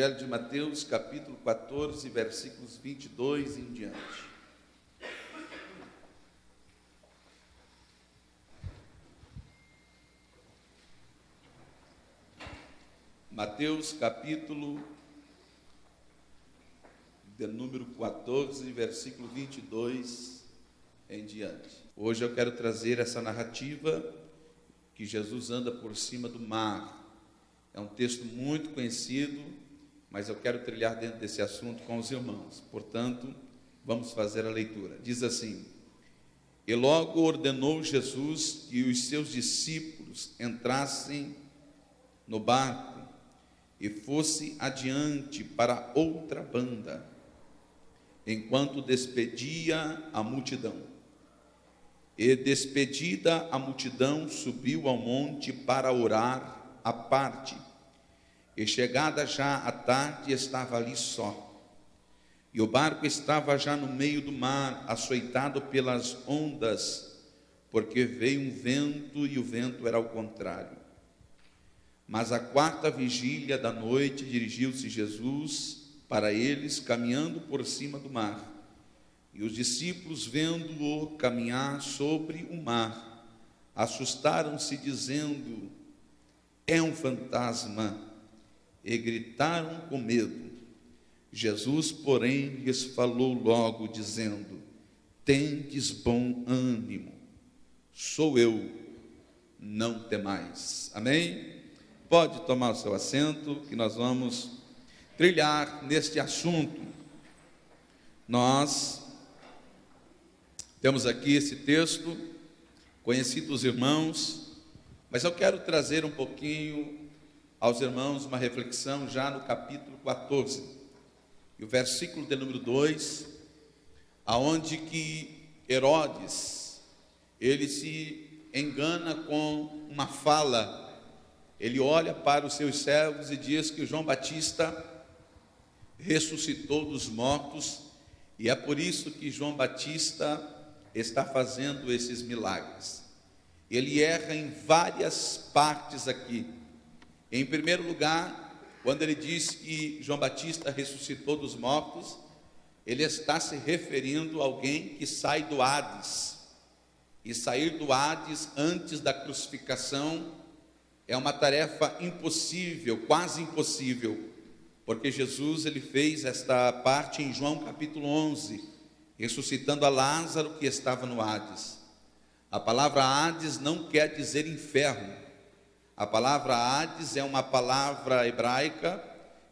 Evangelho de Mateus, capítulo 14, versículos 22 em diante. Mateus, capítulo de número 14, versículo 22 em diante. Hoje eu quero trazer essa narrativa que Jesus anda por cima do mar. É um texto muito conhecido, mas eu quero trilhar dentro desse assunto com os irmãos. Portanto, vamos fazer a leitura. Diz assim: E logo ordenou Jesus que os seus discípulos entrassem no barco e fosse adiante para outra banda, enquanto despedia a multidão. E despedida a multidão, subiu ao monte para orar à parte. E chegada já a tarde, estava ali só. E o barco estava já no meio do mar, açoitado pelas ondas, porque veio um vento e o vento era ao contrário. Mas à quarta vigília da noite dirigiu-se Jesus para eles, caminhando por cima do mar. E os discípulos, vendo-o caminhar sobre o mar, assustaram-se, dizendo: É um fantasma, e gritaram com medo. Jesus, porém, lhes falou logo, dizendo: Tendes bom ânimo, sou eu, não temais. Amém? Pode tomar o seu assento, que nós vamos trilhar neste assunto. Nós temos aqui esse texto, conhecido dos irmãos, mas eu quero trazer um pouquinho aos irmãos uma reflexão já no capítulo 14, e o versículo de número 2, aonde que Herodes, ele se engana com uma fala. Ele olha para os seus servos e diz que João Batista ressuscitou dos mortos, e é por isso que João Batista está fazendo esses milagres. Ele erra em várias partes aqui. Em primeiro lugar, quando ele diz que João Batista ressuscitou dos mortos, ele está se referindo a alguém que sai do Hades. E sair do Hades antes da crucificação é uma tarefa impossível, quase impossível, porque Jesus ele fez esta parte em João capítulo 11, ressuscitando a Lázaro que estava no Hades. A palavra Hades não quer dizer inferno. A palavra Hades é uma palavra hebraica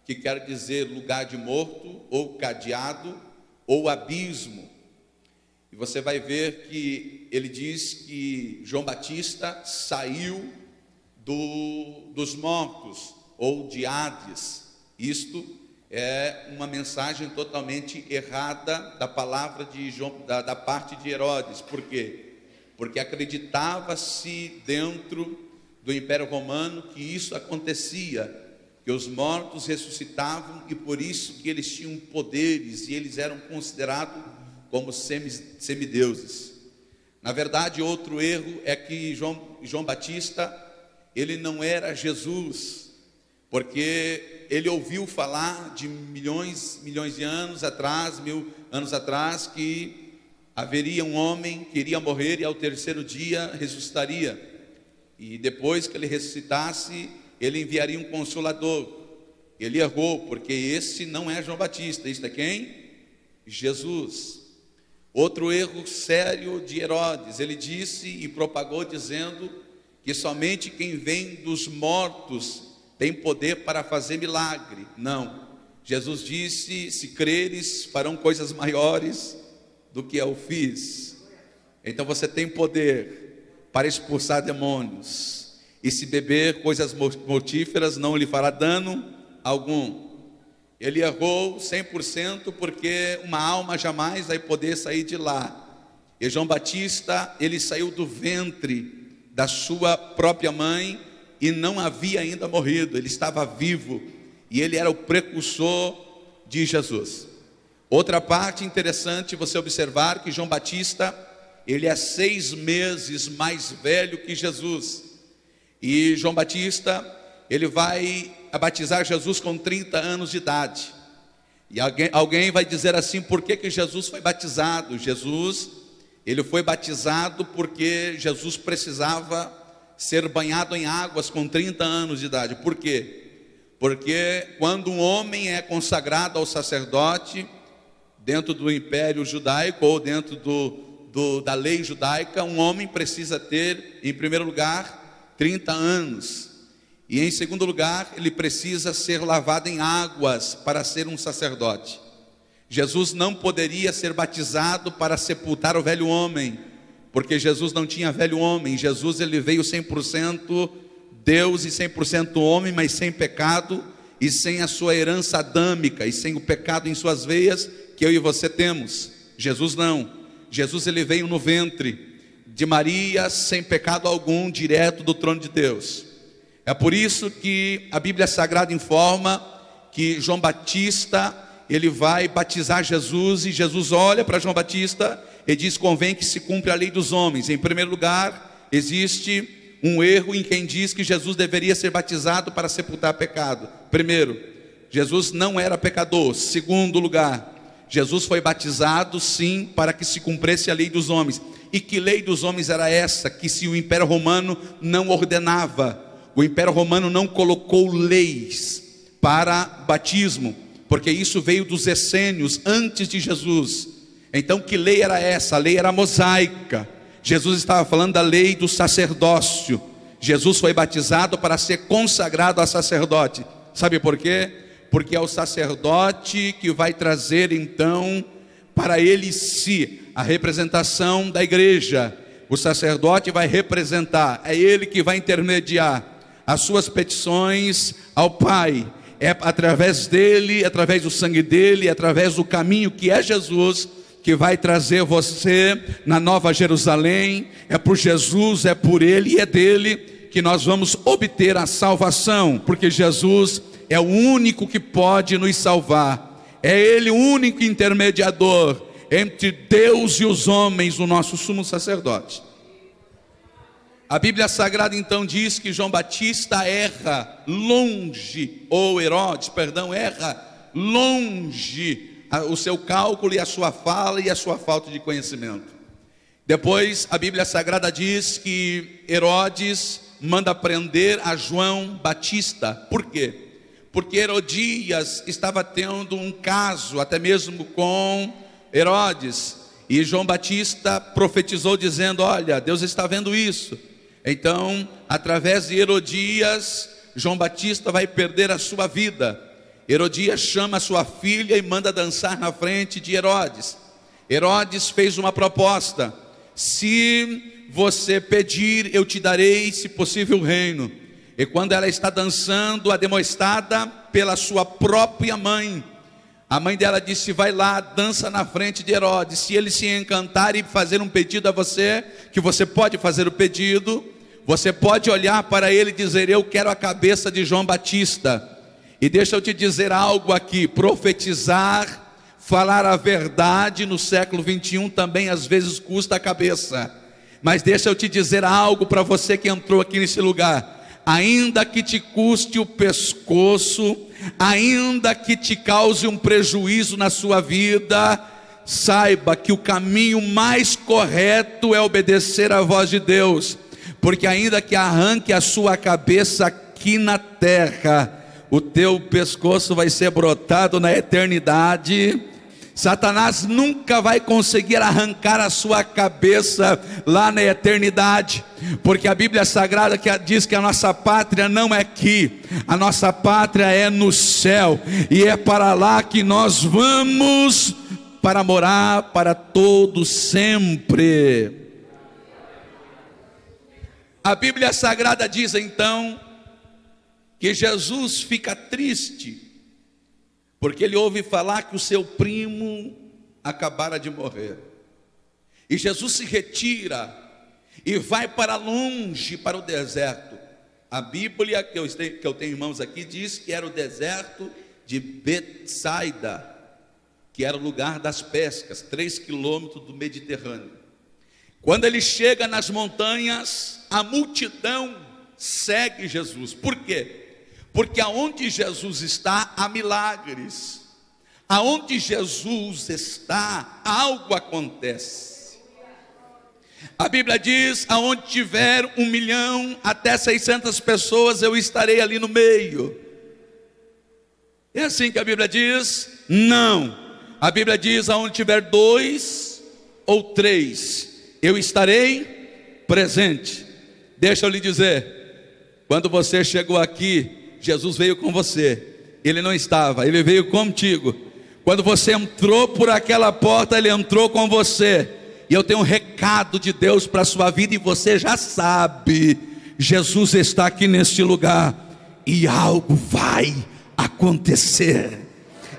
que quer dizer lugar de morto, ou cadeado, ou abismo. E você vai ver que ele diz que João Batista saiu dos mortos, ou de Hades. Isto é uma mensagem totalmente errada da palavra de João, da parte de Herodes. Por quê? Porque acreditava-se dentro do Império Romano que isso acontecia, que os mortos ressuscitavam, e por isso que eles tinham poderes, e eles eram considerados como semideuses. Na verdade, outro erro é que João Batista, ele não era Jesus, porque ele ouviu falar de milhões de anos atrás, 1000 anos atrás, que haveria um homem que iria morrer e ao terceiro dia ressuscitaria. E depois que ele ressuscitasse, ele enviaria um consolador. Ele errou, porque esse não é João Batista. Isto é quem? Jesus. Outro erro sério de Herodes: ele disse e propagou dizendo que somente quem vem dos mortos tem poder para fazer milagre. Não. Jesus disse: se creres, farão coisas maiores do que eu fiz. Então você tem poder para expulsar demônios, e se beber coisas mortíferas não lhe fará dano algum. Ele errou 100%, porque uma alma jamais vai poder sair de lá. E João Batista, ele saiu do ventre da sua própria mãe e não havia ainda morrido, ele estava vivo, e ele era o precursor de Jesus. Outra parte interessante você observar que João Batista, ele é 6 meses mais velho que Jesus. E João Batista, ele vai a batizar Jesus com 30 anos de idade. E alguém vai dizer assim: por que Jesus foi batizado? Ele foi batizado porque Jesus precisava ser banhado em águas com 30 anos de idade. Por quê? Porque quando um homem é consagrado ao sacerdote, dentro do império judaico ou dentro da lei judaica, um homem precisa ter, em primeiro lugar, 30 anos. E em segundo lugar, ele precisa ser lavado em águas para ser um sacerdote. Jesus não poderia ser batizado para sepultar o velho homem, porque Jesus não tinha velho homem. Jesus, ele veio 100% Deus e 100% homem, mas sem pecado e sem a sua herança adâmica e sem o pecado em suas veias que eu e você temos. Jesus não. Jesus, ele veio no ventre de Maria sem pecado algum, direto do trono de Deus. É por isso que a Bíblia Sagrada informa que João Batista, ele vai batizar Jesus, e Jesus olha para João Batista e diz: convém que se cumpra a lei dos homens. Em primeiro lugar, existe um erro em quem diz que Jesus deveria ser batizado para sepultar pecado. Primeiro, Jesus não era pecador. Segundo lugar, Jesus foi batizado sim para que se cumprisse a lei dos homens. E que lei dos homens era essa? Que se o Império Romano não ordenava, o Império Romano não colocou leis para batismo, porque isso veio dos essênios, antes de Jesus. Então que lei era essa? A lei era mosaica. Jesus estava falando da lei do sacerdócio. Jesus foi batizado para ser consagrado a sacerdote. Sabe por quê? Porque é o sacerdote que vai trazer então para ele a representação da igreja. O sacerdote vai representar, é ele que vai intermediar as suas petições ao Pai. É através dele, através do sangue dele, através do caminho que é Jesus, que vai trazer você na Nova Jerusalém. É por Jesus, é por ele e é dele que nós vamos obter a salvação, porque Jesus é o único que pode nos salvar. É ele o único intermediador entre Deus e os homens, o nosso sumo sacerdote. A Bíblia Sagrada então diz que João Batista erra longe, ou Herodes, perdão, erra longe o seu cálculo e a sua fala e a sua falta de conhecimento. Depois a Bíblia Sagrada diz que Herodes manda prender a João Batista. Por quê? Porque Herodias estava tendo um caso até mesmo com Herodes, e João Batista profetizou dizendo: olha, Deus está vendo isso. Então, através de Herodias, João Batista vai perder a sua vida. Herodias chama a sua filha e manda dançar na frente de Herodes. Herodes fez uma proposta: se você pedir, eu te darei, se possível, o reino. E quando ela está dançando, ademoestada pela sua própria mãe, a mãe dela disse: vai lá, dança na frente de Herodes. Se ele se encantar e fazer um pedido a você, que você pode fazer o pedido, você pode olhar para ele e dizer: eu quero a cabeça de João Batista. E deixa eu te dizer algo aqui: profetizar, falar a verdade no século 21 também às vezes custa a cabeça. Mas deixa eu te dizer algo para você que entrou aqui nesse lugar: ainda que te custe o pescoço, ainda que te cause um prejuízo na sua vida, saiba que o caminho mais correto é obedecer à voz de Deus, porque ainda que arranque a sua cabeça aqui na terra, o teu pescoço vai ser brotado na eternidade. Satanás nunca vai conseguir arrancar a sua cabeça lá na eternidade, porque a Bíblia Sagrada diz que a nossa pátria não é aqui, a nossa pátria é no céu, e é para lá que nós vamos para morar para todo sempre. A Bíblia Sagrada diz então que Jesus fica triste porque ele ouve falar que o seu primo acabara de morrer. E Jesus se retira e vai para longe, para o deserto. A Bíblia que eu tenho em mãos aqui diz que era o deserto de Betsaida, que era o lugar das pescas, 3 quilômetros do Mediterrâneo. Quando ele chega nas montanhas, a multidão segue Jesus. Por quê? Porque aonde Jesus está, há milagres. Aonde Jesus está, algo acontece. A Bíblia diz: aonde tiver 1 milhão até 600 pessoas, eu estarei ali no meio. É assim que a Bíblia diz? Não. A Bíblia diz: aonde tiver 2 ou 3, eu estarei presente. Deixa eu lhe dizer, quando você chegou aqui, Jesus veio com você. Ele não estava, Ele veio contigo. Quando você entrou por aquela porta, Ele entrou com você. E eu tenho um recado de Deus para a sua vida, e você já sabe: Jesus está aqui neste lugar, e algo vai acontecer.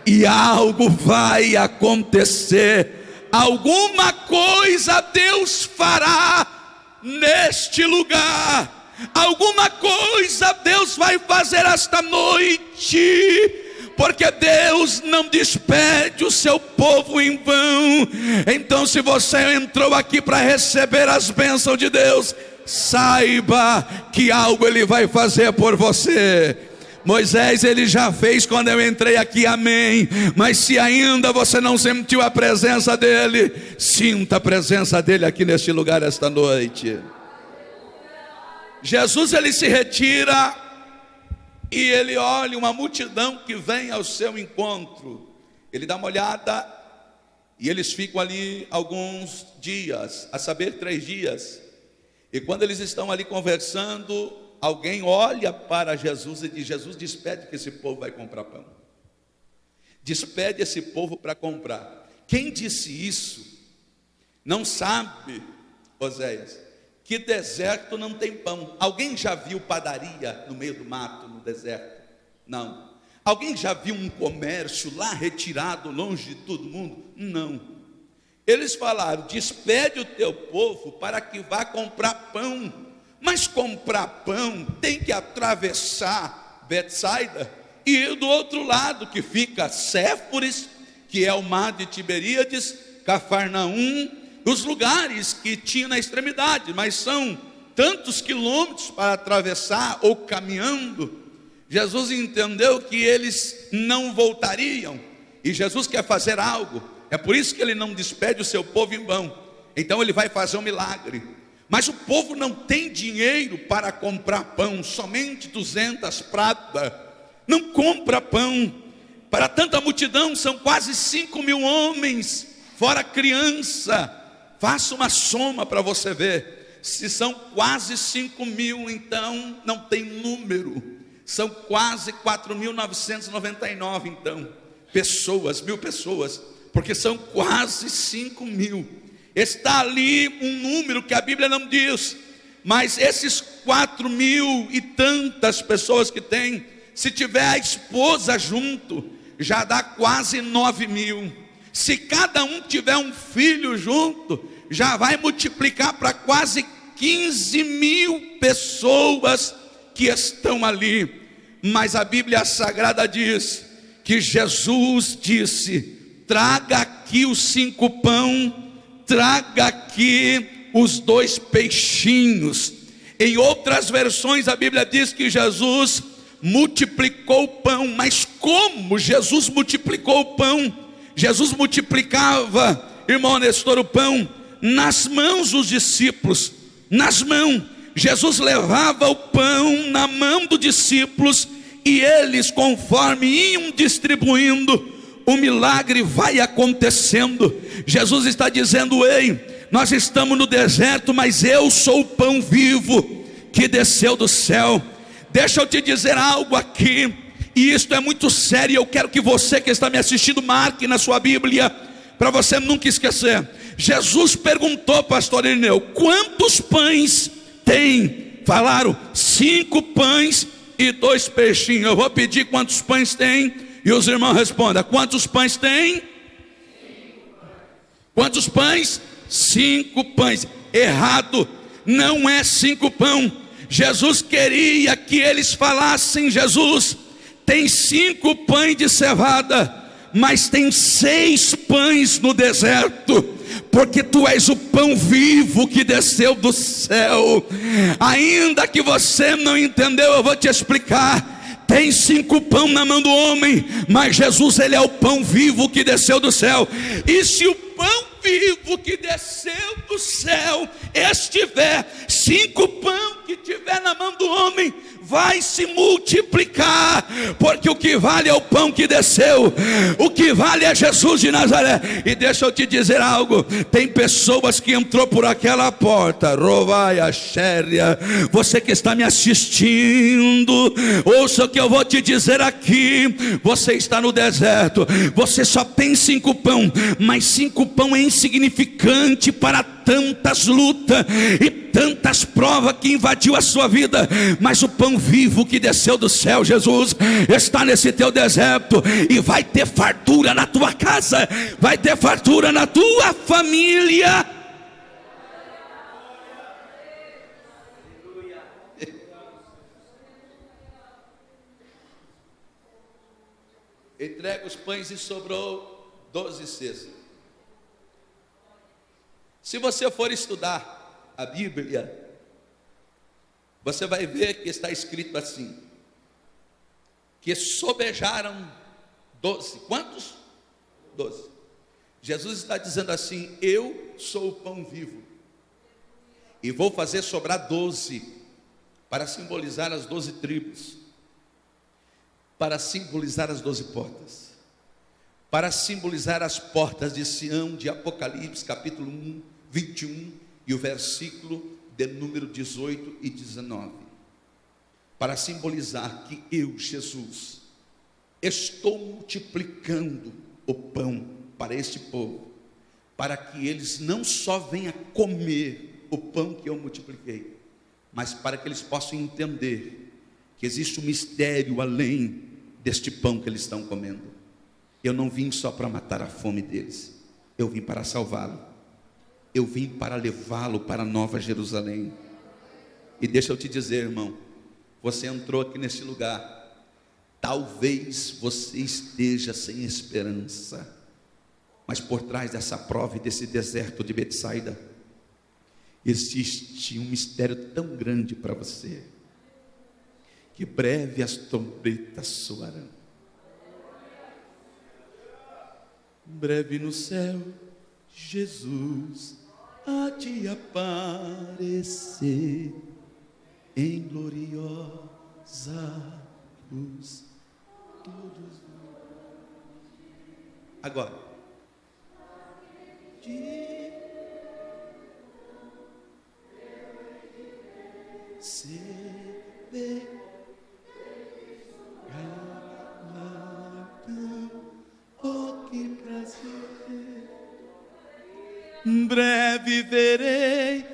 E algo vai acontecer. Alguma coisa Deus fará neste lugar. Alguma coisa Deus vai fazer esta noite. Porque Deus não despede o seu povo em vão. Então, se você entrou aqui para receber as bênçãos de Deus, saiba que algo Ele vai fazer por você. Moisés, Ele já fez quando eu entrei aqui, amém. Mas se ainda você não sentiu a presença dEle, sinta a presença dEle aqui neste lugar esta noite. Jesus, Ele se retira e Ele olha uma multidão que vem ao seu encontro. Ele dá uma olhada e eles ficam ali alguns dias, a saber 3 dias. E quando eles estão ali conversando, alguém olha para Jesus e diz: Jesus, despede que esse povo vai comprar pão. Despede esse povo para comprar. Quem disse isso não sabe, Oséias, que deserto não tem pão. Alguém já viu padaria no meio do mato, no deserto? Não. Alguém já viu um comércio lá retirado, longe de todo mundo? Não. Eles falaram: despede o teu povo para que vá comprar pão. Mas comprar pão tem que atravessar Betsaida e ir do outro lado, que fica Séforis, que é o mar de Tiberíades, Cafarnaum, os lugares que tinha na extremidade, mas são tantos quilômetros para atravessar ou caminhando. Jesus entendeu que eles não voltariam, e Jesus quer fazer algo. É por isso que Ele não despede o seu povo em vão. Então Ele vai fazer um milagre. Mas o povo não tem dinheiro para comprar pão, somente 200 pratas. Não compra pão. Para tanta multidão, são quase 5.000 homens, fora criança. Faça uma soma para você ver. Se são quase 5.000, então não tem número. São quase 4.999, então, pessoas, 1.000 pessoas, porque são quase 5.000. Está ali um número que a Bíblia não diz, mas esses 4.000 e tantas pessoas que tem, se tiver a esposa junto, já dá quase 9.000. Se cada um tiver um filho junto, já vai multiplicar para quase 15.000 pessoas que estão ali. Mas a Bíblia Sagrada diz que Jesus disse: traga aqui os 5 pães, traga aqui os 2 peixinhos. Em outras versões a Bíblia diz que Jesus multiplicou o pão. Mas como Jesus multiplicou o pão? Jesus multiplicava, irmão Nestor, o pão nas mãos dos discípulos. Nas mãos. Jesus levava o pão na mão dos discípulos, e eles, conforme iam distribuindo, o milagre vai acontecendo. Jesus está dizendo: ei, nós estamos no deserto, mas eu sou o pão vivo que desceu do céu. Deixa eu te dizer algo aqui, e isto é muito sério. Eu quero que você que está me assistindo marque na sua Bíblia, para você nunca esquecer. Jesus perguntou, pastor Irineu: quantos pães tem? Falaram: 5 pães e 2 peixinhos. Eu vou pedir quantos pães tem, e os irmãos respondam: quantos pães tem? 5. Quantos pães? 5 pães. Errado, não é 5 pães. Jesus queria que eles falassem: Jesus, tem 5 pães de cevada, mas tem 6 pães no deserto, porque tu és o pão vivo que desceu do céu. Ainda que você não entendeu, eu vou te explicar. Tem 5 pão na mão do homem, mas Jesus, ele é o pão vivo que desceu do céu. E se o pão vivo que desceu do céu estiver, 5 pão que tiver na mão do homem vai se multiplicar, porque o que vale é o pão que desceu, o que vale é Jesus de Nazaré. E deixa eu te dizer algo, tem pessoas que entrou por aquela porta, Rovaia Xéria, você que está me assistindo, ouça o que eu vou te dizer aqui. Você está no deserto, você só tem 5 pão, mas 5 pão é insignificante para tantas lutas e tantas provas que invadiu a sua vida. Mas o pão vivo que desceu do céu, Jesus, está nesse teu deserto, e vai ter fartura na tua casa, vai ter fartura na tua família. Entrega os pães e sobrou 12 cestos. Se você for estudar a Bíblia, você vai ver que está escrito assim, que sobejaram 12, quantos? 12. Jesus está dizendo assim: eu sou o pão vivo, e vou fazer sobrar 12, para simbolizar as 12 tribos, para simbolizar as 12 portas, para simbolizar as portas de Sião, de Apocalipse, capítulo 1, 21, e o versículo de número 18 e 19, para simbolizar que eu, Jesus, estou multiplicando o pão para este povo, para que eles não só venham comer o pão que eu multipliquei, mas para que eles possam entender que existe um mistério além deste pão que eles estão comendo. Eu não vim só para matar a fome deles, eu vim para salvá-lo. Eu vim para levá-lo para Nova Jerusalém. E deixa eu te dizer, irmão, você entrou aqui nesse lugar, talvez você esteja sem esperança, mas por trás dessa prova e desse deserto de Betsaida, existe um mistério tão grande para você, que breve as trombetas soarão. Breve no céu, Jesus há de aparecer em gloriosa luz. Todos. Agora, oh, que prazer. Breve verei,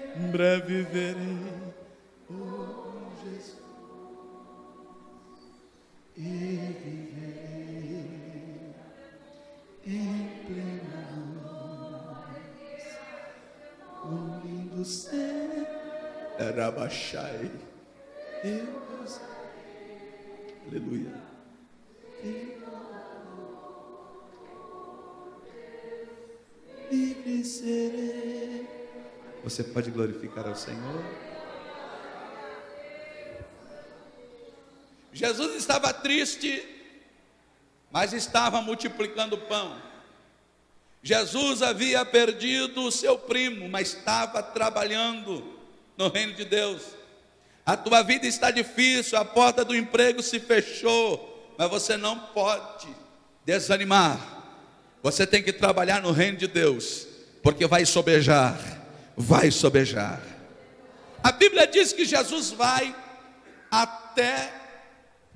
oh Jesus, e viverei em plena luz, o lindo céu, Arabachai, eu gozarei, aleluia. Livre serei. Você pode glorificar ao Senhor? Jesus estava triste, mas estava multiplicando o pão. Jesus havia perdido o seu primo, mas estava trabalhando no reino de Deus. A tua vida está difícil, a porta do emprego se fechou, mas você não pode desanimar. Você tem que trabalhar no reino de Deus, porque vai sobejar, vai sobejar. A Bíblia diz que Jesus vai até,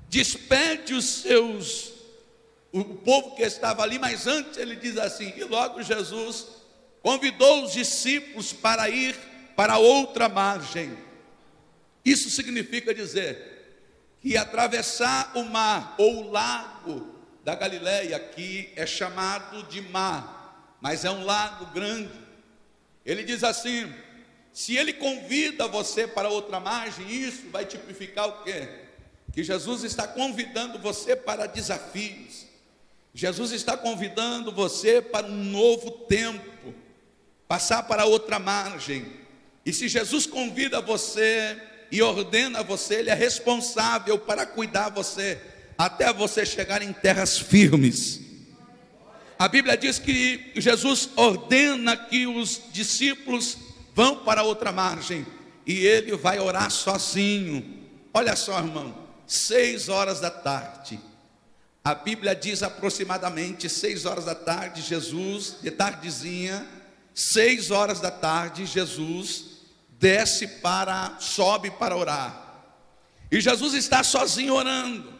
despede o povo que estava ali, mas antes ele diz assim, e logo Jesus convidou os discípulos para ir para outra margem. Isso significa dizer que atravessar o mar ou o lago da Galileia, que é chamado de mar, mas é um lago grande. Ele diz assim, se ele convida você para outra margem, isso vai tipificar o quê? Que Jesus está convidando você para desafios. Jesus está convidando você para um novo tempo, passar para outra margem. E se Jesus convida você e ordena você, ele é responsável para cuidar você. até você chegar em terras firmes. A Bíblia diz que Jesus ordena que os discípulos vão para outra margem, e ele vai orar sozinho. Olha só, irmão, 6 horas da tarde. A Bíblia diz aproximadamente 6 horas da tarde, Jesus, de tardezinha, 6 horas da tarde, Jesus sobe para orar. E Jesus está sozinho orando,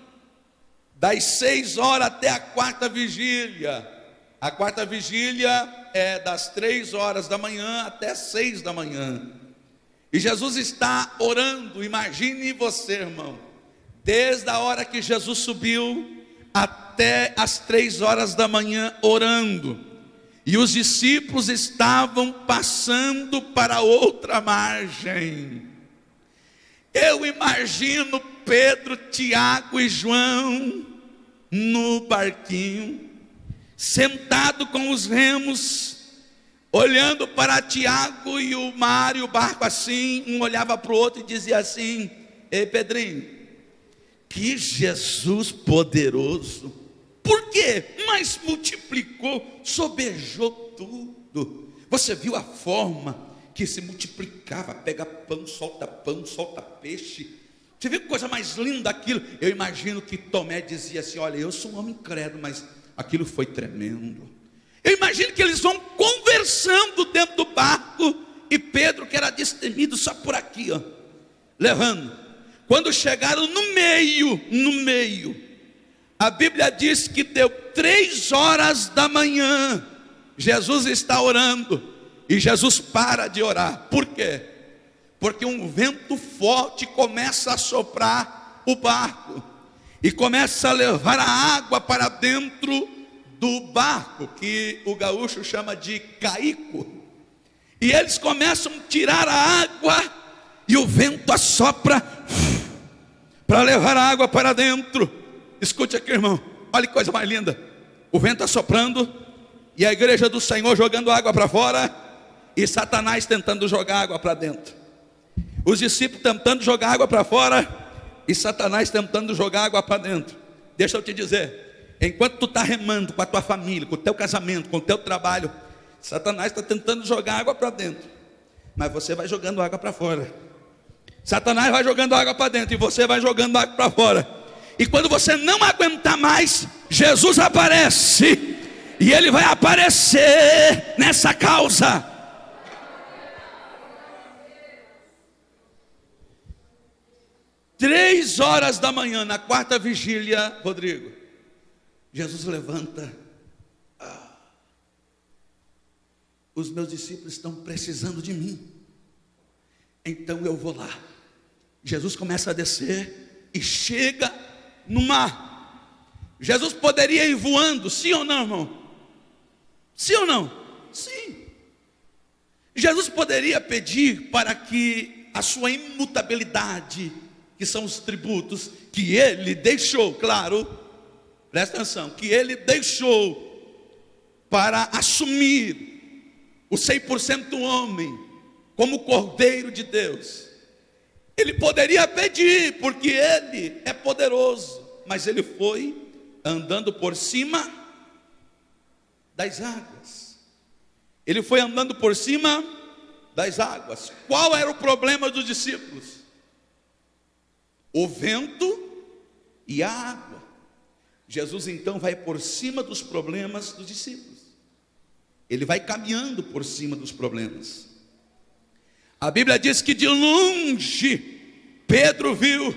das 6 horas até a quarta vigília. A quarta vigília é das 3 horas da manhã até 6 da manhã. E Jesus está orando. Imagine você, irmão, desde a hora que Jesus subiu até as 3 horas da manhã orando. E os discípulos estavam passando para outra margem. Eu imagino Pedro, Tiago e João no barquinho, sentado com os remos, olhando para Tiago e o mar e o barco assim, um olhava para o outro e dizia assim: ei, Pedrinho, que Jesus poderoso. Por quê? Mas multiplicou, sobejou tudo. Você viu a forma que se multiplicava, pega pão, solta peixe. Você viu que coisa mais linda aquilo? Eu imagino que Tomé dizia assim: olha, eu sou um homem incrédulo, mas aquilo foi tremendo. Eu imagino que eles vão conversando dentro do barco, e Pedro, que era destemido, só por aqui, ó, levando. Quando chegaram no meio, a Bíblia diz que deu 3 horas da manhã, Jesus está orando, e Jesus para de orar. Por quê? Porque um vento forte começa a soprar o barco, e começa a levar a água para dentro do barco, que o gaúcho chama de caico. E eles começam a tirar a água, e o vento assopra para levar a água para dentro. Escute aqui, irmão, olha que coisa mais linda. O vento assoprando, e a igreja do Senhor jogando água para fora, e Satanás tentando jogar água para dentro. Os discípulos tentando jogar água para fora, e Satanás tentando jogar água para dentro. Deixa eu te dizer, enquanto tu está remando com a tua família, com o teu casamento, com o teu trabalho, Satanás está tentando jogar água para dentro, mas você vai jogando água para fora. Satanás vai jogando água para dentro, e você vai jogando água para fora. E quando você não aguentar mais, Jesus aparece, e Ele vai aparecer nessa causa. Três horas da manhã, na quarta vigília, Rodrigo, Jesus levanta. Os meus discípulos estão precisando de mim, então eu vou lá. Jesus começa a descer e chega no mar. Jesus poderia ir voando, sim ou não, irmão? Sim ou não? Sim. Jesus poderia pedir para que a sua imutabilidade, que são os tributos que Ele deixou, claro, presta atenção, que Ele deixou para assumir o 100% homem, como Cordeiro de Deus. Ele poderia pedir, porque Ele é poderoso, mas Ele foi andando por cima das águas. Ele foi andando por cima das águas. Qual era o problema dos discípulos? O vento e a água. Jesus então vai por cima dos problemas dos discípulos. Ele vai caminhando por cima dos problemas. A Bíblia diz que de longe Pedro viu,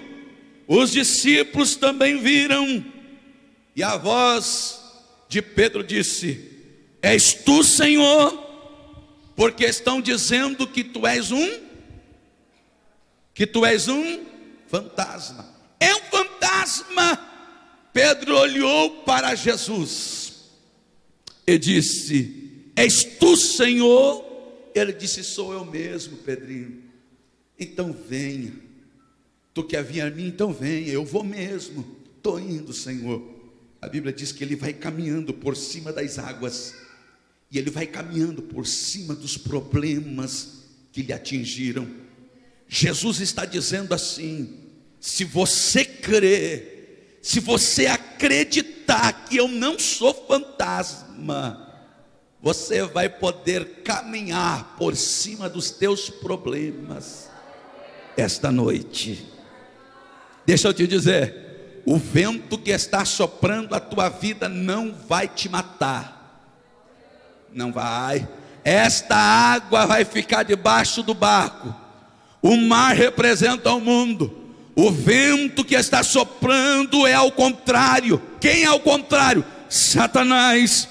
os discípulos também viram, e a voz de Pedro disse: és tu, Senhor? Porque estão dizendo que tu és um fantasma. É um fantasma. Pedro olhou para Jesus e disse: és tu, Senhor? Ele disse: sou eu mesmo, Pedrinho. Então venha. Tu quer vir a mim? Então venha. Eu vou mesmo. Estou indo, Senhor. A Bíblia diz que ele vai caminhando por cima das águas, e ele vai caminhando por cima dos problemas que lhe atingiram. Jesus está dizendo assim: se você crer, se você acreditar que eu não sou fantasma, você vai poder caminhar por cima dos teus problemas esta noite. Deixa eu te dizer, o vento que está soprando a tua vida não vai te matar, não vai. Esta água vai ficar debaixo do barco. O mar representa o mundo. O vento que está soprando é ao contrário. Quem é ao contrário? Satanás.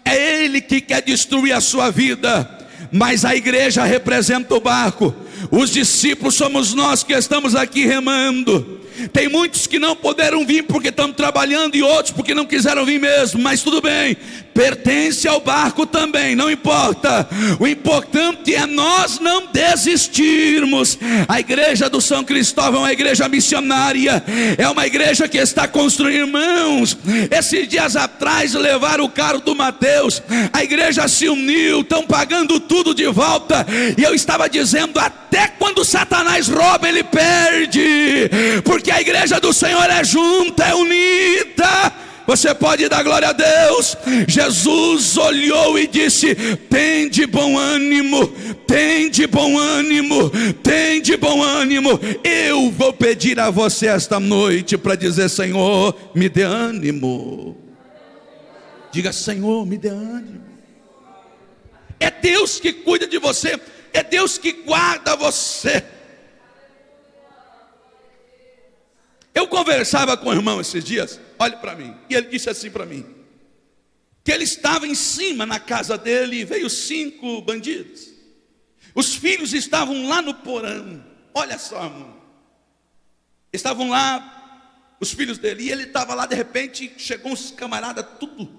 É ele que quer destruir a sua vida. Mas a igreja representa o barco. Os discípulos somos nós que estamos aqui remando. Tem muitos que não puderam vir porque estão trabalhando, e outros porque não quiseram vir mesmo, mas tudo bem, pertence ao barco também, não importa. O importante é nós não desistirmos. A igreja do São Cristóvão é uma igreja missionária, é uma igreja que está construindo. Irmãos, esses dias atrás levaram o carro do Mateus, a igreja se uniu, estão pagando tudo de volta, e eu estava dizendo, até quando Satanás rouba, ele perde, porque a igreja do Senhor é junta, é unida. Você pode dar glória a Deus. Jesus olhou e disse: tende bom ânimo, tende bom ânimo, tende bom ânimo. Eu vou pedir a você esta noite para dizer: Senhor, me dê ânimo. Diga: Senhor, me dê ânimo. É Deus que cuida de você, é Deus que guarda você. Eu conversava com o irmão esses dias, olhe para mim, e ele disse assim para mim, que ele estava em cima na casa dele e veio 5 bandidos. Os filhos estavam lá no porão, olha só, irmão. Estavam lá, os filhos dele, e ele estava lá, de repente, chegou uns camaradas, tudo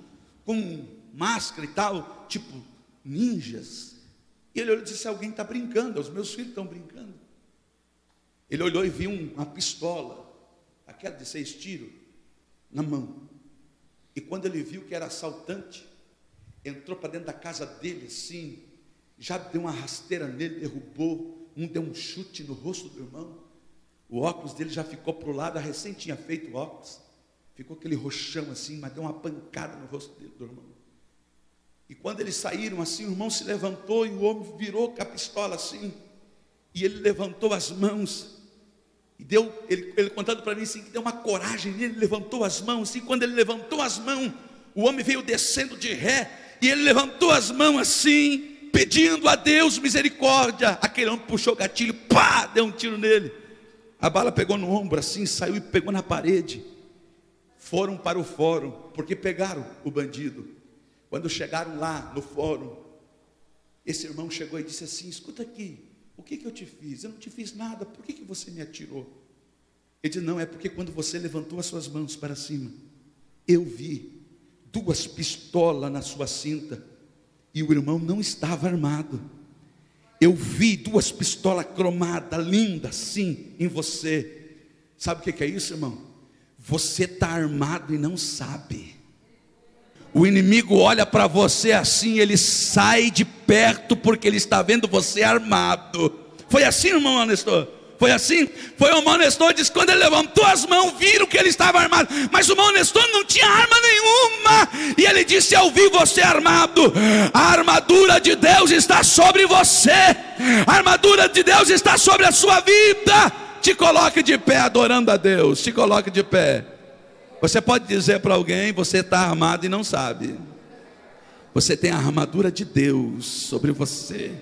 com máscara e tal, tipo ninjas. E ele olhou e disse: alguém está brincando, os meus filhos estão brincando. Ele olhou e viu uma pistola, aquela de 6 tiros, na mão. E quando ele viu que era assaltante, entrou para dentro da casa dele assim, já deu uma rasteira nele, derrubou, deu um chute no rosto do irmão. O óculos dele já ficou para o lado, recém tinha feito o óculos, ficou aquele roxão assim, mas deu uma pancada no rosto dele, do irmão. E quando eles saíram assim, o irmão se levantou e o homem virou com a pistola assim, e ele levantou as mãos, e deu, ele contando para mim assim, que deu uma coragem, ele levantou as mãos, e quando ele levantou as mãos, o homem veio descendo de ré, e ele levantou as mãos assim, pedindo a Deus misericórdia. Aquele homem puxou o gatilho, pá, deu um tiro nele, a bala pegou no ombro assim, saiu e pegou na parede. Foram para o fórum, porque pegaram o bandido. Quando chegaram lá no fórum, esse irmão chegou e disse assim: escuta aqui, o que eu te fiz? Eu não te fiz nada, por que você me atirou? Ele disse: não, é porque quando você levantou as suas mãos para cima, eu vi 2 pistolas na sua cinta, e o irmão não estava armado. Eu vi 2 pistolas cromadas, lindas assim, em você. Sabe o que é isso, irmão? Você está armado e não sabe. O inimigo olha para você assim, ele sai de perto porque ele está vendo você armado. Foi assim, irmão Nestor? Foi assim? Foi o irmão Nestor, disse, quando ele levantou as mãos, viram que ele estava armado. Mas o irmão Nestor não tinha arma nenhuma. E ele disse: eu vi você armado. A armadura de Deus está sobre você. A armadura de Deus está sobre a sua vida. Te coloque de pé adorando a Deus. Te coloque de pé. Você pode dizer para alguém: você está armado e não sabe. Você tem a armadura de Deus sobre você.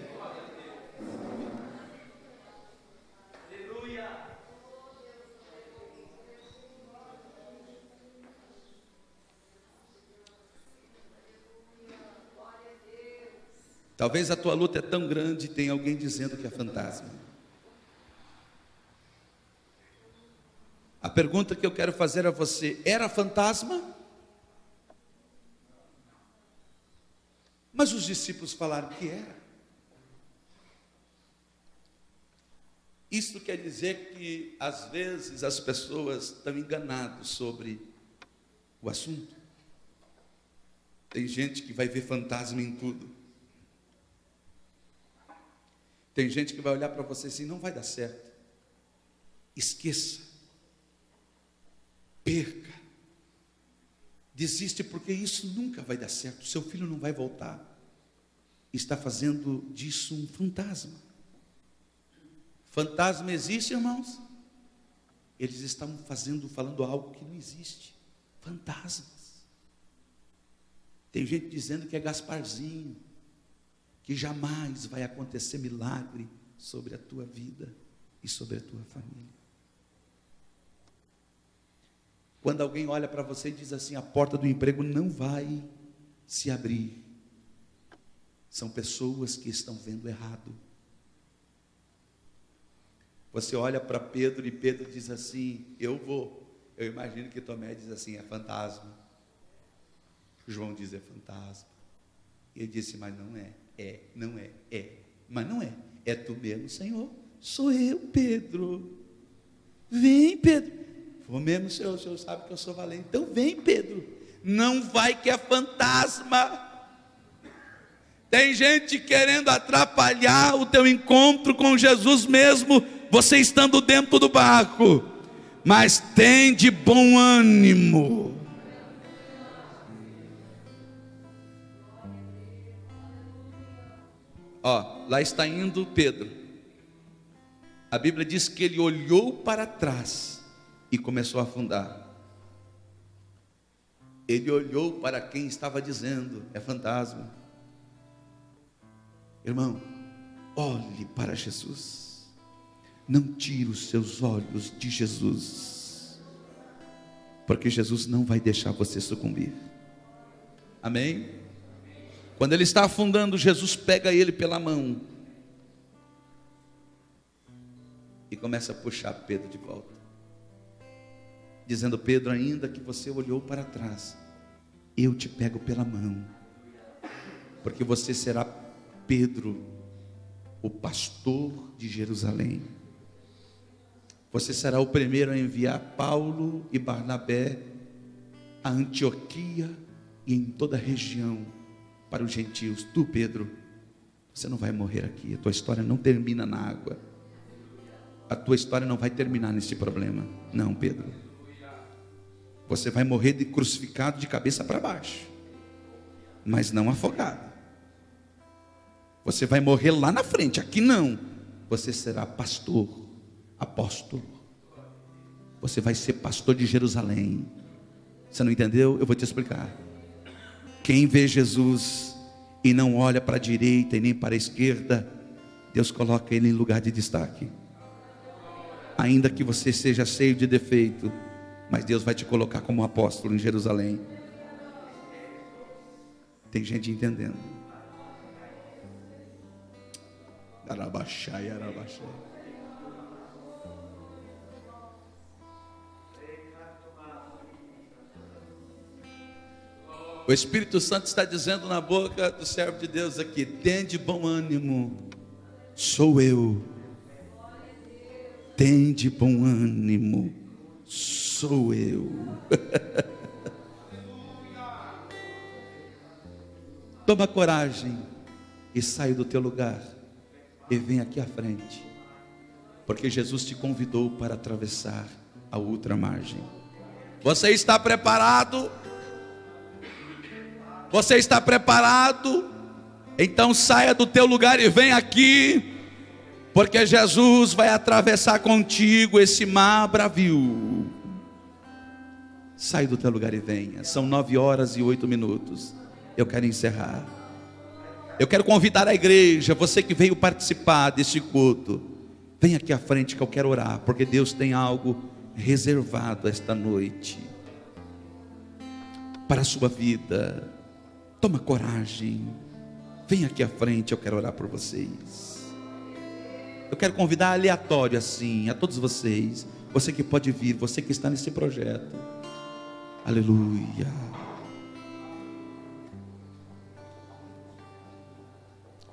Talvez a tua luta é tão grande e tem alguém dizendo que é fantasma. A pergunta que eu quero fazer a você: era fantasma? Mas os discípulos falaram que era. Isso quer dizer que às vezes as pessoas estão enganadas sobre o assunto. Tem gente que vai ver fantasma em tudo. Tem gente que vai olhar para você assim: não vai dar certo. Esqueça. Perca. Desiste porque isso nunca vai dar certo. Seu filho não vai voltar. Está fazendo disso um fantasma. Fantasma existe, irmãos? Eles estão falando algo que não existe. Fantasmas. Tem gente dizendo que é Gasparzinho, que jamais vai acontecer milagre sobre a tua vida e sobre a tua família. Quando alguém olha para você e diz assim, a porta do emprego não vai se abrir, são pessoas que estão vendo errado. Você olha para Pedro e Pedro diz assim, eu vou. Eu imagino que Tomé diz assim, é fantasma. João diz, é fantasma. Ele disse, mas não é, mas não é. É tu mesmo, Senhor. Sou eu, Pedro. Vem, Pedro. Vou mesmo, Senhor. O Senhor sabe que eu sou valente. Então vem, Pedro. Não vai que é fantasma. Tem gente querendo atrapalhar o teu encontro com Jesus mesmo, você estando dentro do barco. Mas tem de bom ânimo. Ó, lá está indo Pedro. A Bíblia diz que ele olhou para trás e começou a afundar. Ele olhou para quem estava dizendo, é fantasma. Irmão, olhe para Jesus. Não tire os seus olhos de Jesus, porque Jesus não vai deixar você sucumbir. Amém? Quando ele está afundando, Jesus pega ele pela mão e começa a puxar Pedro de volta, dizendo, Pedro, ainda que você olhou para trás, eu te pego pela mão, porque você será Pedro, o pastor de Jerusalém. Você será o primeiro a enviar Paulo e Barnabé a Antioquia e em toda a região para os gentios. Tu, Pedro, você não vai morrer aqui. A tua história não termina na água. A tua história não vai terminar nesse problema. Não, Pedro. Você vai morrer crucificado de cabeça para baixo, mas não afogado. Você vai morrer lá na frente, aqui não. Você será pastor, apóstolo. Você vai ser pastor de Jerusalém. Você não entendeu? Eu vou te explicar. Quem vê Jesus e não olha para a direita e nem para a esquerda, Deus coloca ele em lugar de destaque. Ainda que você seja cheio de defeito, mas Deus vai te colocar como apóstolo em Jerusalém. Tem gente entendendo. Arabaxai, arabaxai. O Espírito Santo está dizendo na boca do servo de Deus aqui: tem de bom ânimo, sou eu. Tem de bom ânimo, sou eu. Toma coragem e sai do teu lugar e vem aqui à frente, porque Jesus te convidou para atravessar a outra margem. Você está preparado? Você está preparado? Então saia do teu lugar e vem aqui, porque Jesus vai atravessar contigo esse mar bravio. Sai do teu lugar e venha. São 9h08. Eu quero encerrar. Eu quero convidar a igreja, você que veio participar desse culto, vem aqui à frente que eu quero orar, porque Deus tem algo reservado esta noite para a sua vida. Toma coragem, vem aqui à frente, eu quero orar por vocês. Eu quero convidar aleatório assim, a todos vocês, você que pode vir, você que está nesse projeto. Aleluia.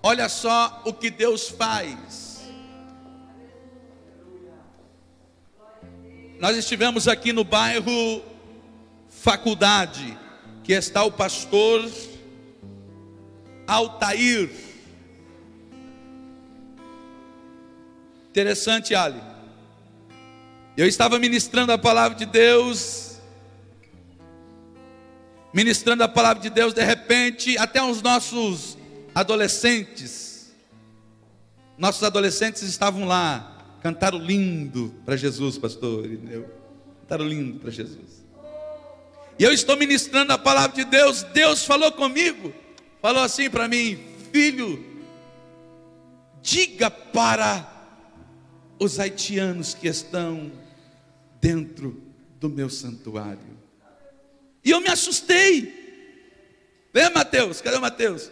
Olha só o que Deus faz. Nós estivemos aqui no bairro Faculdade, que está o pastor Altair. Interessante, Ali. Eu estava ministrando a palavra de Deus ministrando a palavra de Deus, de repente, até os nossos adolescentes estavam lá, cantaram lindo para Jesus, pastor, entendeu? Cantaram lindo para Jesus. E eu estou ministrando a palavra de Deus, Deus falou comigo, falou assim para mim: filho, diga para os haitianos que estão dentro do meu santuário. E eu me assustei. Vem, Mateus, cadê o Mateus?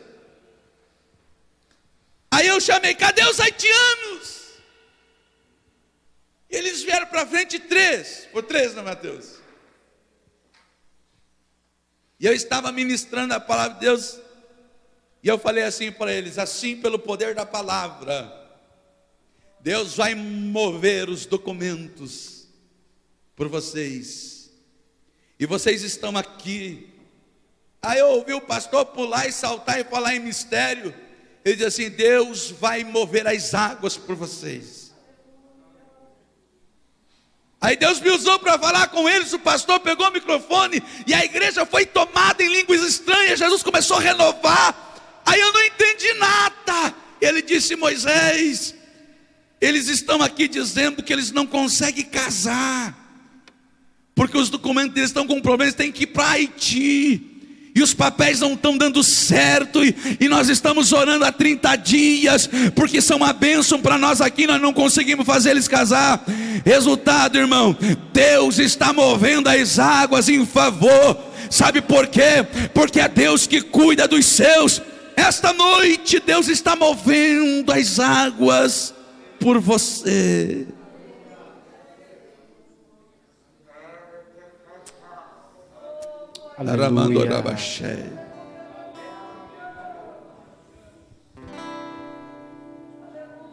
Aí eu chamei: cadê os haitianos? E eles vieram para frente, 3, por 3, né, Mateus? E eu estava ministrando a palavra de Deus, e eu falei assim para eles: assim, pelo poder da palavra, Deus vai mover os documentos por vocês. E vocês estão aqui. Aí eu ouvi o pastor pular e saltar e falar em mistério. Ele diz assim: Deus vai mover as águas por vocês. Aí Deus me usou para falar com eles. O pastor pegou o microfone e a igreja foi tomada em línguas estranhas. Jesus começou a renovar. Aí eu não entendi nada. Ele disse: Moisés, eles estão aqui dizendo que eles não conseguem casar, porque os documentos deles estão com problemas, têm que ir para Haiti. E os papéis não estão dando certo, e nós estamos orando há 30 dias, porque são uma bênção para nós aqui, nós não conseguimos fazer eles casar. Resultado, irmão, Deus está movendo as águas em favor. Sabe por quê? Porque é Deus que cuida dos seus. Esta noite Deus está movendo as águas por você. Aleluia.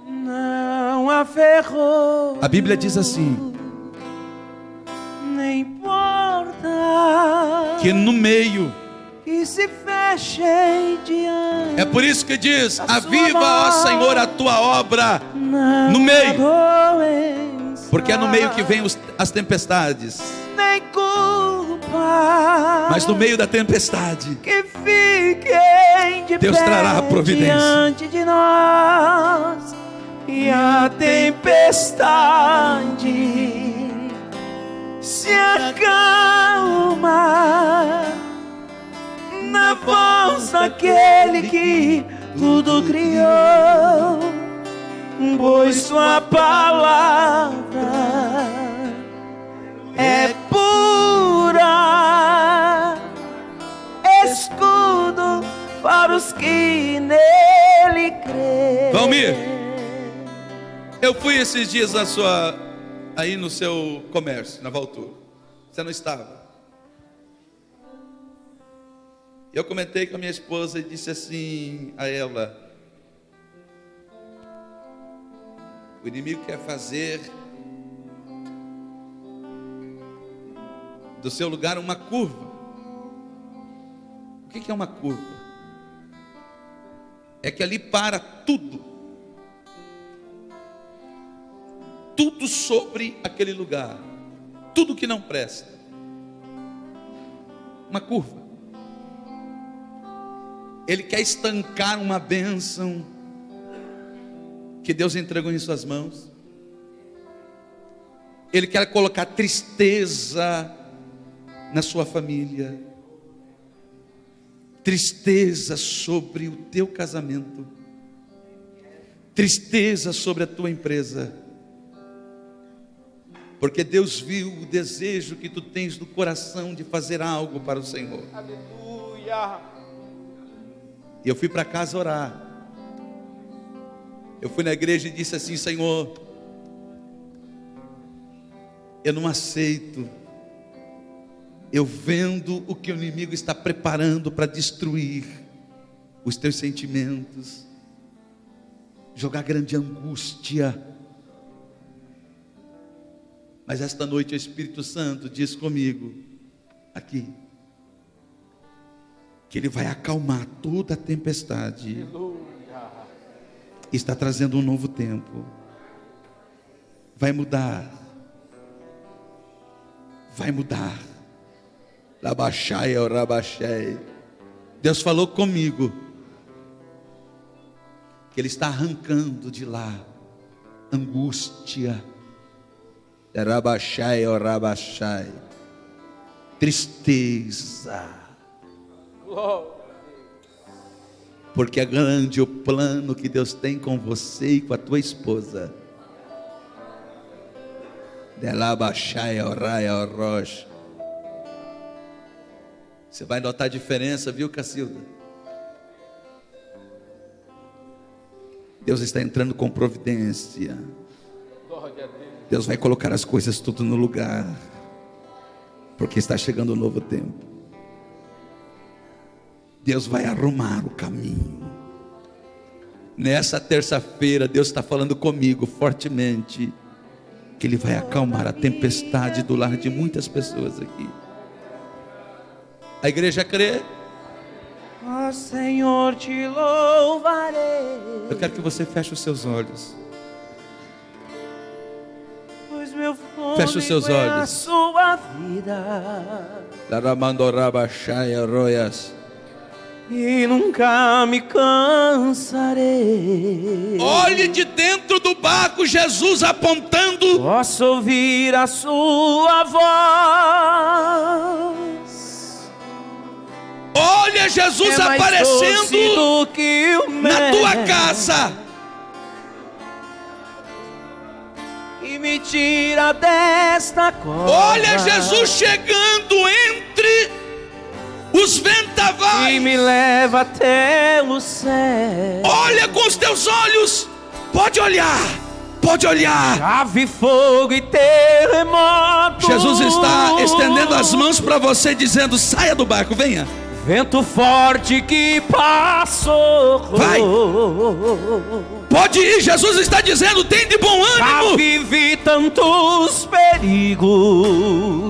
Não aferrou. A Bíblia diz assim: nem importa que no meio, que se feche diante. é por isso que diz: aviva, ó Senhor, a tua obra no meio, porque é no meio que vem as tempestades. Nem culpa, mas no meio da tempestade, que fiquem de Deus pé trará a providência diante de nós, e a tempestade se acalma na voz daquele que tudo criou, pois sua palavra é pura, escudo para os que nele creem. Valmir, eu fui esses dias aí no seu comércio, na Valtur. Você não estava. Eu comentei com a minha esposa e disse assim a ela: o inimigo quer fazer do seu lugar uma curva. O que é uma curva? É que ali para tudo. Tudo sobre aquele lugar. Tudo que não presta. Uma curva. Ele quer estancar uma bênção que Deus entregou em suas mãos. Ele quer colocar tristeza na sua família, tristeza sobre o teu casamento, tristeza sobre a tua empresa, porque Deus viu o desejo que tu tens no coração de fazer algo para o Senhor. Aleluia. E eu fui para casa orar. Eu fui na igreja e disse assim: Senhor, eu não aceito eu vendo o que o inimigo está preparando para destruir os teus sentimentos, jogar grande angústia. Mas esta noite o Espírito Santo diz comigo aqui que Ele vai acalmar toda a tempestade. Está trazendo um novo tempo. Vai mudar. Vai mudar. Rabachai, Rabachai. Deus falou comigo que Ele está arrancando de lá angústia, Rabachai, Rabachai, tristeza, porque é grande o plano que Deus tem com você e com a tua esposa. Você vai notar a diferença, viu, Cacilda? Deus está entrando com providência. Deus vai colocar as coisas tudo no lugar, porque está chegando um novo tempo. Deus vai arrumar o caminho. Nessa terça-feira, Deus está falando comigo fortemente que Ele vai acalmar a tempestade do lar de muitas pessoas aqui. A igreja crê? Ó Senhor, te louvarei. Eu quero que você feche os seus olhos. Pois meu Feche os seus fôlego é a olhos. sua vida. E nunca me cansarei. Olhe de dentro do barco, Jesus apontando. Posso ouvir a sua voz. Olha Jesus É mais doce aparecendo do que o na mel. tua casa. E me tira desta cova. Olha Jesus chegando entre os vendavais. E me leva até o céu. Olha com os teus olhos. Pode olhar. Pode olhar. Chave, fogo e terremoto. Jesus está estendendo as mãos para você, dizendo: saia do barco, venha. Vento forte que passou. Vai. Pode ir, Jesus está dizendo: tem de bom Já ânimo. vivi tantos perigos,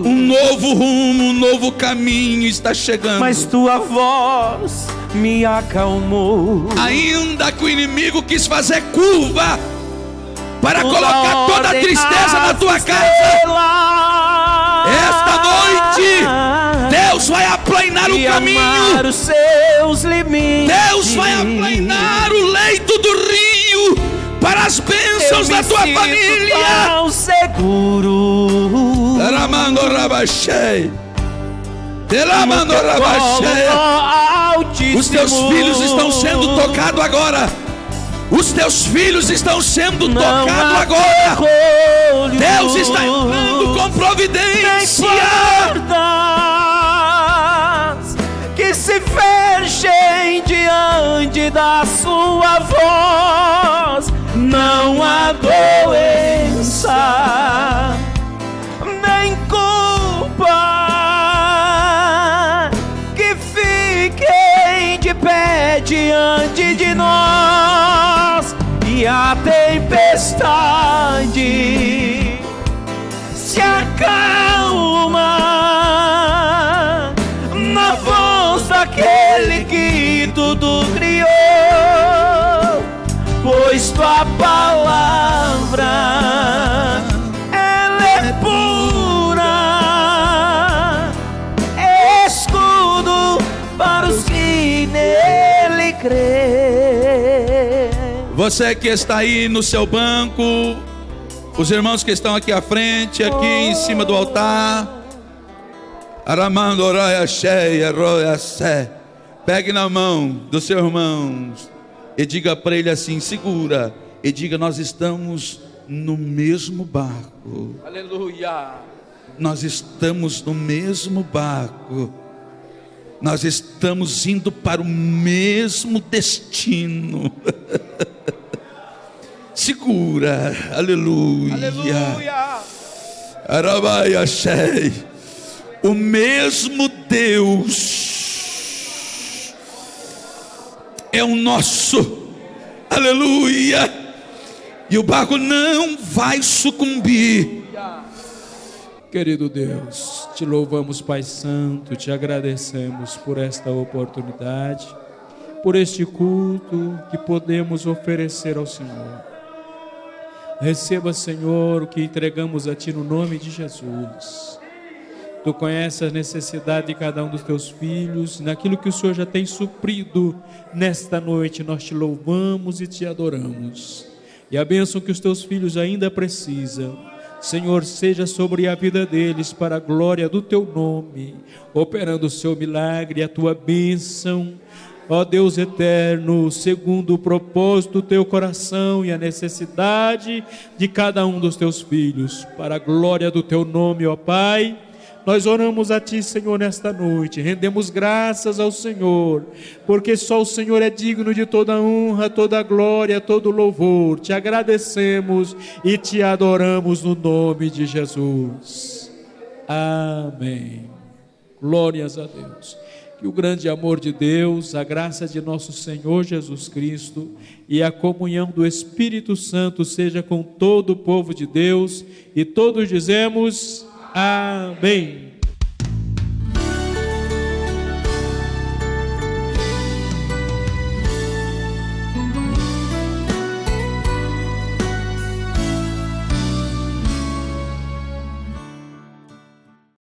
Um novo rumo, um novo caminho está chegando. mas tua voz me acalmou. Ainda que o inimigo quis fazer curva para colocar toda a tristeza na tua casa, esta noite Deus vai aplainar o caminho. Os seus limites. Deus vai aplainar o leito do rio para as bênçãos da tua família. Tão seguro. Os teus filhos estão sendo tocados agora. Os teus filhos estão sendo tocados agora. Deus está entrando com providência. Que se fechem diante da sua voz. Não há doença, nem culpa, que fiquem de pé diante de nós. E a tempestade se acalma na voz daquele que tudo criou. Pois tua palavra, ela é pura, escudo para os que nele crêem. Você que está aí no seu banco, os irmãos que estão aqui à frente, aqui em cima do altar, pegue na mão do seu irmão e diga para ele assim, segura, e diga: nós estamos no mesmo barco. Aleluia. Nós estamos no mesmo barco. Nós estamos indo para o mesmo destino. Segura, aleluia. Aleluia. Arabaiachei. O mesmo Deus é o nosso, aleluia. E o barco não vai sucumbir. Querido Deus, te louvamos, Pai Santo, te agradecemos por esta oportunidade, por este culto que podemos oferecer ao Senhor. Receba, Senhor, o que entregamos a Ti no nome de Jesus. Tu conheces a necessidade de cada um dos teus filhos, naquilo que o Senhor já tem suprido nesta noite, nós te louvamos e te adoramos. E a bênção que os teus filhos ainda precisam, Senhor, seja sobre a vida deles, para a glória do teu nome, operando o seu milagre, a tua bênção, ó Deus eterno, segundo o propósito do teu coração e a necessidade de cada um dos teus filhos, para a glória do teu nome, ó Pai. Nós oramos a Ti, Senhor, nesta noite, rendemos graças ao Senhor, porque só o Senhor é digno de toda honra, toda glória, todo louvor. Te agradecemos e Te adoramos no nome de Jesus. Amém. Glórias a Deus. Que o grande amor de Deus, a graça de nosso Senhor Jesus Cristo e a comunhão do Espírito Santo seja com todo o povo de Deus, e todos dizemos amém.